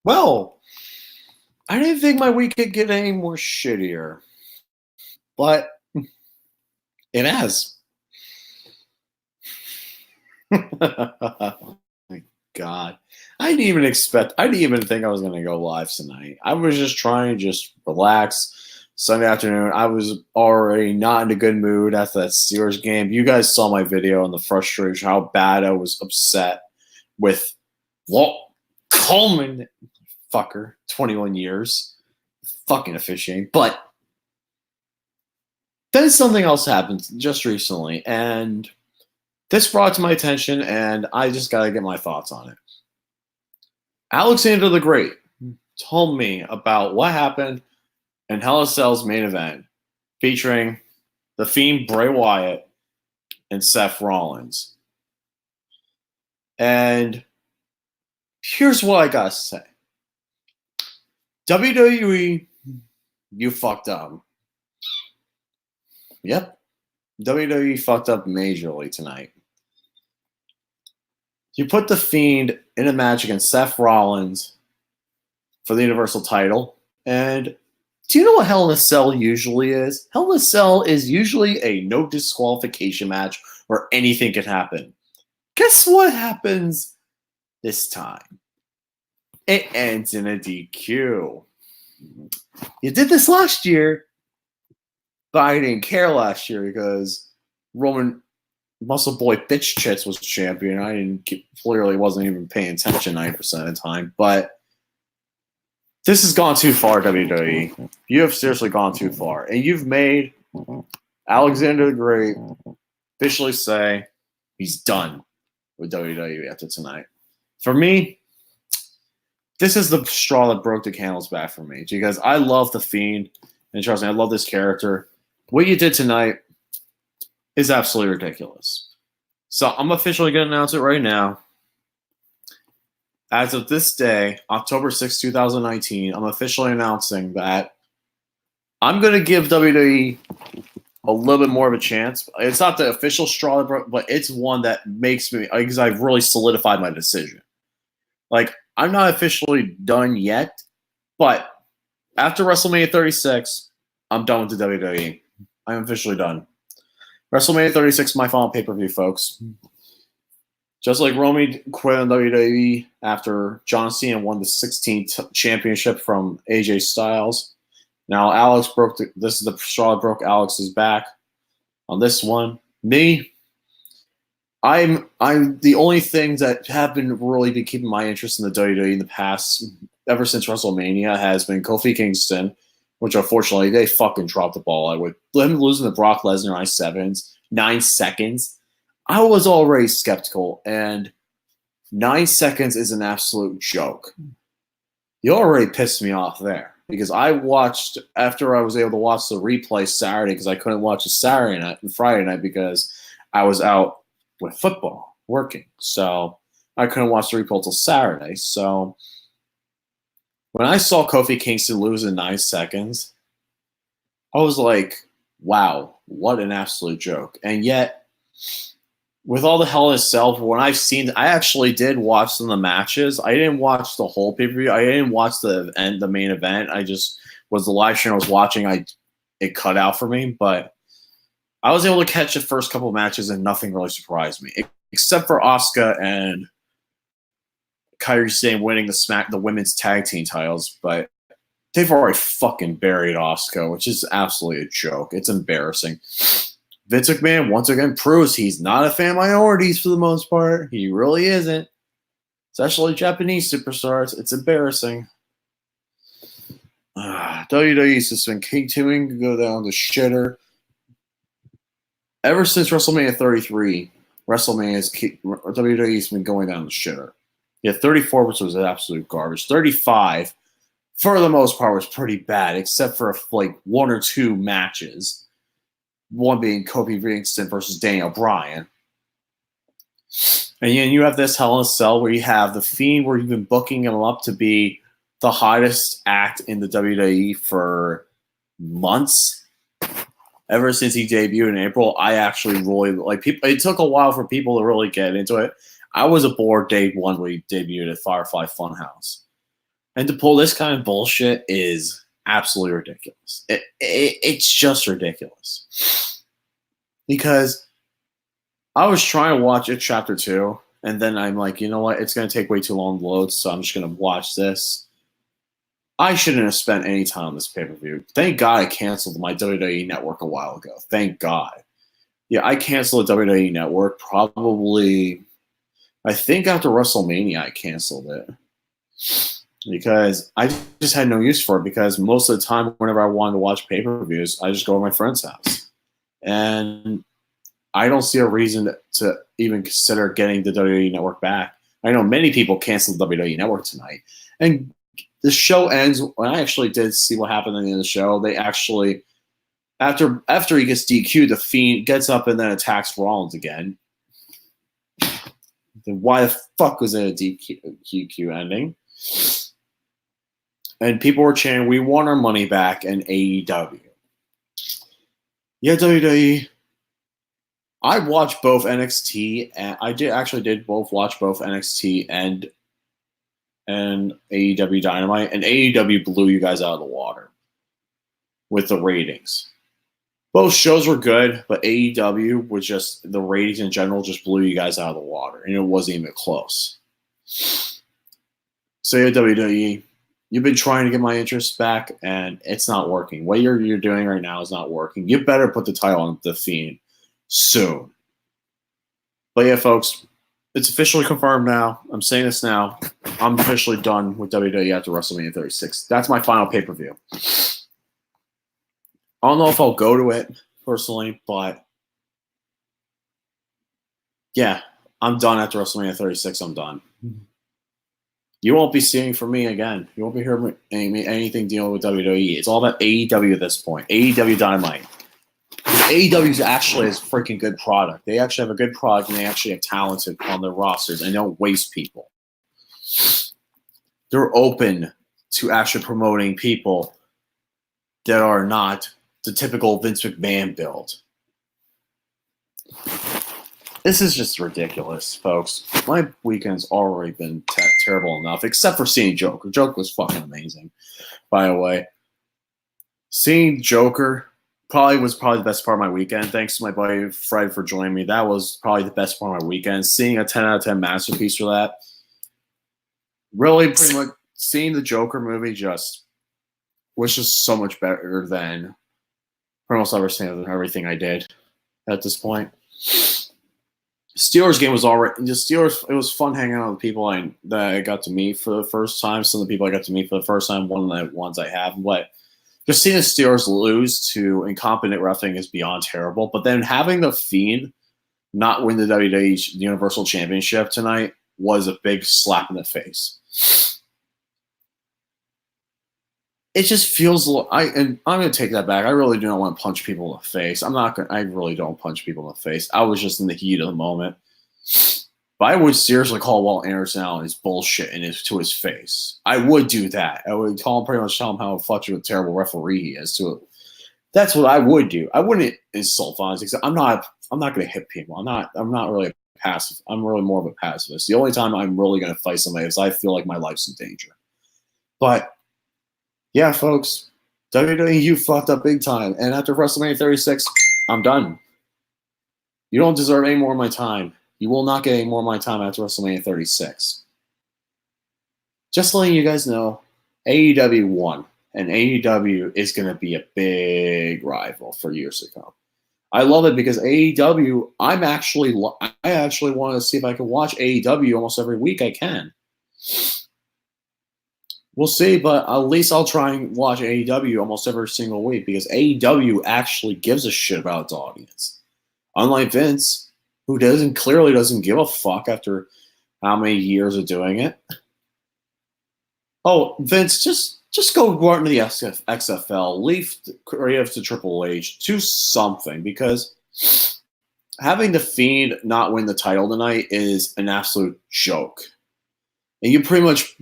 Well, I didn't think my week could get any more shittier, but it has. Oh my God. I didn't even think I was going to go live tonight. I was just trying to just relax. Sunday afternoon, I was already not in a good mood after that Steelers game. You guys saw my video and the frustration, how bad I was upset with Walt Coleman, fucker, 21 years, fucking officiating. But then something else happened just recently, and this brought to my attention, and I just got to get my thoughts on it. Alexander the Great told me about what happened in Hell in a Cell's main event featuring The Fiend Bray Wyatt and Seth Rollins. And here's what I got to say. WWE, you fucked up. Yep. WWE fucked up majorly tonight. You put The Fiend in a match against Seth Rollins for the Universal title. And do you know what Hell in a Cell usually is? Hell in a Cell is usually a no disqualification match where anything can happen. Guess what happens this time? It ends in a DQ. You did this last year, but I didn't care last year because Roman Muscle Boy Bitch Chits was champion. I clearly wasn't even paying attention 90% of the time. But this has gone too far, WWE. You have seriously gone too far. And you've made Alexander the Great officially say he's done with WWE after tonight. For me, this is the straw that broke the camel's back for me because I love The Fiend. And trust me, I love this character. What you did tonight is absolutely ridiculous. So I'm officially going to announce it right now. As of this day, October 6, 2019, I'm officially announcing that I'm going to give WWE a little bit more of a chance. It's not the official straw that broke, but it's one that makes me, because I've really solidified my decision. Like, I'm not officially done yet, but after WrestleMania 36, I'm done with the WWE. I'm officially done. WrestleMania 36, my final pay-per-view, folks. Just like Romy quit on WWE after John Cena won the 16th championship from AJ Styles. Now Alex broke this is the straw that broke Alex's back on this one. Me, I'm the only things that have been really been keeping my interest in the WWE in the past, ever since WrestleMania, has been Kofi Kingston, which unfortunately they fucking dropped the ball with him losing to Brock Lesnar on 9 seconds. I was already skeptical, and 9 seconds is an absolute joke. You already pissed me off there because I watched after I was able to watch the replay Saturday because I couldn't watch it Saturday night and Friday night because I was out with football working, so I couldn't watch the replay until Saturday. So when I saw Kofi Kingston lose in 9 seconds, I was like, "Wow, what an absolute joke!" And yet, with all the Hell in a Cell, when I actually did watch some of the matches. I didn't watch the whole pay-per-view. I didn't watch the main event. I just was the live stream I was watching. It cut out for me, but I was able to catch the first couple of matches, and nothing really surprised me, except for Asuka and Kairi Sane winning the women's tag team titles. But they've already fucking buried Asuka, which is absolutely a joke. It's embarrassing. Vince McMahon once again proves he's not a fan of minorities for the most part. He really isn't. Especially Japanese superstars. It's embarrassing. WWE's just been continuing to go down the shitter. Ever since WrestleMania 33, WWE's been going down the shitter. Yeah, 34, which was absolute garbage. 35, for the most part, was pretty bad, except for like 1 or 2 matches. One being Kofi Kingston versus Daniel Bryan. And then you have this Hell in a Cell where you have The Fiend, where you've been booking him up to be the hottest act in the WWE for months. Ever since he debuted in April, I actually really like people. It took a while for people to really get into it. I was aboard day one when he debuted at Firefly Funhouse. And to pull this kind of bullshit is absolutely ridiculous. It's just ridiculous. Because I was trying to watch it chapter 2, and then I'm like, you know what? It's going to take way too long to load, so I'm just going to watch this. I shouldn't have spent any time on this pay-per-view. Thank God I canceled my WWE Network a while ago. Thank God. Yeah, I canceled the WWE Network probably, I think after WrestleMania I canceled it. Because I just had no use for it, because most of the time whenever I wanted to watch pay-per-views, I just go to my friend's house. And I don't see a reason to even consider getting the WWE Network back. I know many people canceled the WWE Network tonight. And the show ends, when I actually did see what happened at the end of the show, they actually, after he gets DQ'd, the Fiend gets up and then attacks Rollins again. Then why the fuck was it a DQ ending? And people were chanting, "We want our money back," and AEW. Yeah, WWE. I watched both NXT, and I did both watch both NXT and AEW Dynamite, and AEW blew you guys out of the water with the ratings. Both shows were good, but AEW was just, the ratings in general just blew you guys out of the water, and it wasn't even close. So yeah, WWE, you've been trying to get my interest back, and it's not working. What you're doing right now is not working. You better put the title on the Fiend soon. But yeah, folks, it's officially confirmed now. I'm saying this now. I'm officially done with WWE after WrestleMania 36. That's my final pay-per-view. I don't know if I'll go to it personally, but yeah, I'm done after WrestleMania 36. I'm done. You won't be seeing from me again. You won't be hearing anything dealing with WWE. It's all about AEW at this point. AEW Dynamite. AEW is actually a freaking good product. They actually have a good product, and they actually have talented on their rosters, and don't waste people. They're open to actually promoting people that are not the typical Vince McMahon build. This is just ridiculous, folks. My weekend's already been terrible enough, except for seeing Joker. Joker was fucking amazing, by the way. Seeing Joker was probably the best part of my weekend. Thanks to my buddy Fred for joining me. That was probably the best part of my weekend. Seeing a 10 out of 10 masterpiece for that. Really, pretty much seeing the Joker movie was just so much better than pretty much everything I did at this point. Steelers game was already the Steelers. It was fun hanging out with people that I got to meet for the first time. Some of the people I got to meet for the first time, one of the ones I have. But just seeing the Steelers lose to incompetent wrestling is beyond terrible. But then having the Fiend not win the WWE Universal Championship tonight was a big slap in the face. It just feels. And I'm going to take that back. I really do not want to punch people in the face. I really don't punch people in the face. I was just in the heat of the moment. But I would seriously call Walt Anderson out on his bullshit to his face. I would do that. I would pretty much tell him how fucking a terrible referee he is. That's what I would do. I wouldn't insult violence, because I'm not going to hit people. I'm not really a passive. I'm really more of a pacifist. The only time I'm really going to fight somebody is I feel like my life's in danger. But yeah, folks, WWE, you fucked up big time. And after WrestleMania 36, I'm done. You don't deserve any more of my time. You will not get any more of my time after WrestleMania 36. Just letting you guys know, AEW won. And AEW is going to be a big rival for years to come. I love it because AEW, I actually want to see if I can watch AEW almost every week I can. We'll see, but at least I'll try and watch AEW almost every single week, because AEW actually gives a shit about its audience. Unlike Vince, who clearly doesn't give a fuck after how many years of doing it. Oh, Vince, just go out into the XFL, leave creative to Triple H, do something, because having the Fiend not win the title tonight is an absolute joke. And you pretty much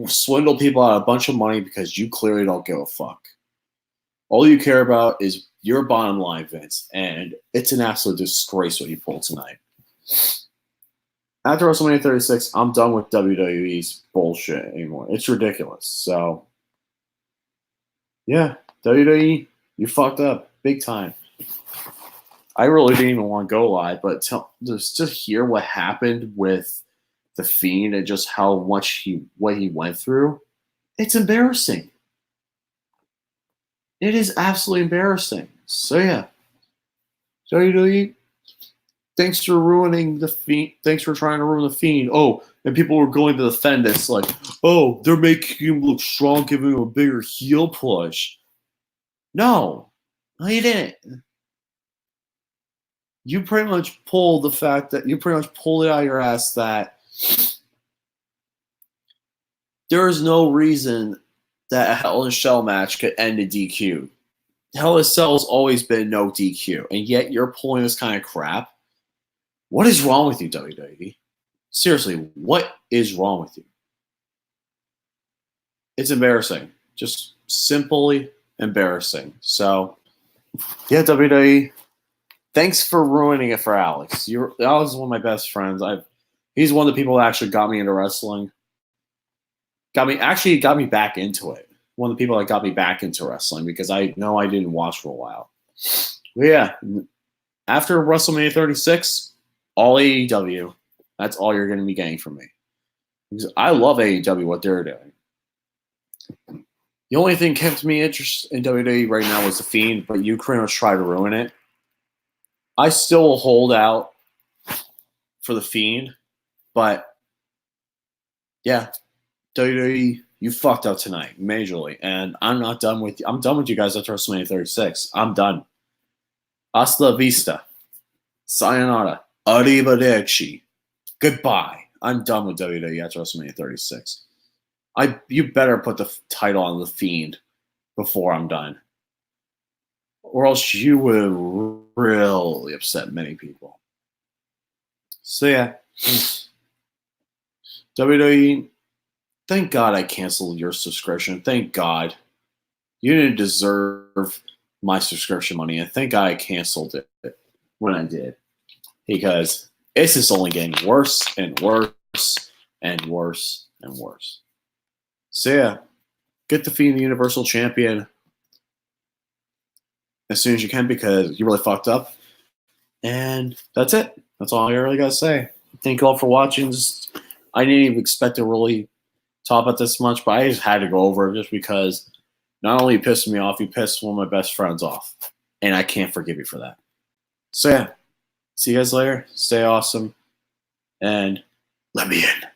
swindle people out of a bunch of money because you clearly don't give a fuck. All you care about is your bottom line, Vince, and it's an absolute disgrace what you pulled tonight. After WrestleMania 36, I'm done with WWE's bullshit anymore. It's ridiculous. So, yeah, WWE, you fucked up big time. I really didn't even want to go live, but just to hear what happened with the Fiend and just how much what he went through, it's embarrassing. It is absolutely embarrassing. So yeah, WWE, thanks for ruining the Fiend. Thanks for trying to ruin the Fiend. Oh, and people were going to defend this like, oh, they're making him look strong, giving him a bigger heel push. No, he didn't. You pretty much pulled the fact that you pretty much pulled it out of your ass that there is no reason that a Hell in a Cell match could end in DQ. Hell in a Cell has always been no DQ, and yet you're pulling this kind of crap. What is wrong with you, WWE? Seriously, what is wrong with you? It's embarrassing. Just simply embarrassing. So, yeah, WWE, thanks for ruining it for Alex. Alex is one of my best friends. He's one of the people that actually got me into wrestling. Got me back into it. One of the people that got me back into wrestling because I know I didn't watch for a while. But yeah, after WrestleMania 36, all AEW. That's all you're going to be getting from me. Because I love AEW, what they're doing. The only thing kept me interested in WWE right now was The Fiend, but you pretty much try to ruin it. I still will hold out for The Fiend, but yeah, WWE, you fucked up tonight, majorly. And I'm not done with you. I'm done with you guys after WrestleMania 36. I'm done. Hasta la vista. Sayonara. Arrivederci. Goodbye. I'm done with WWE after WrestleMania 36. You better put the title on The Fiend before I'm done. Or else you would really upset many people. So yeah. WWE, thank God I canceled your subscription. Thank God. You didn't deserve my subscription money, and thank God I canceled it when I did. Because it's just only getting worse and worse and worse and worse. So yeah, get the Fiend the Universal Champion as soon as you can because you really fucked up. And that's it. That's all I really got to say. Thank you all for watching. I didn't even expect to really talk about this much, but I just had to go over it just because not only you pissed me off, you pissed one of my best friends off. And I can't forgive you for that. So yeah, see you guys later. Stay awesome. And let me in.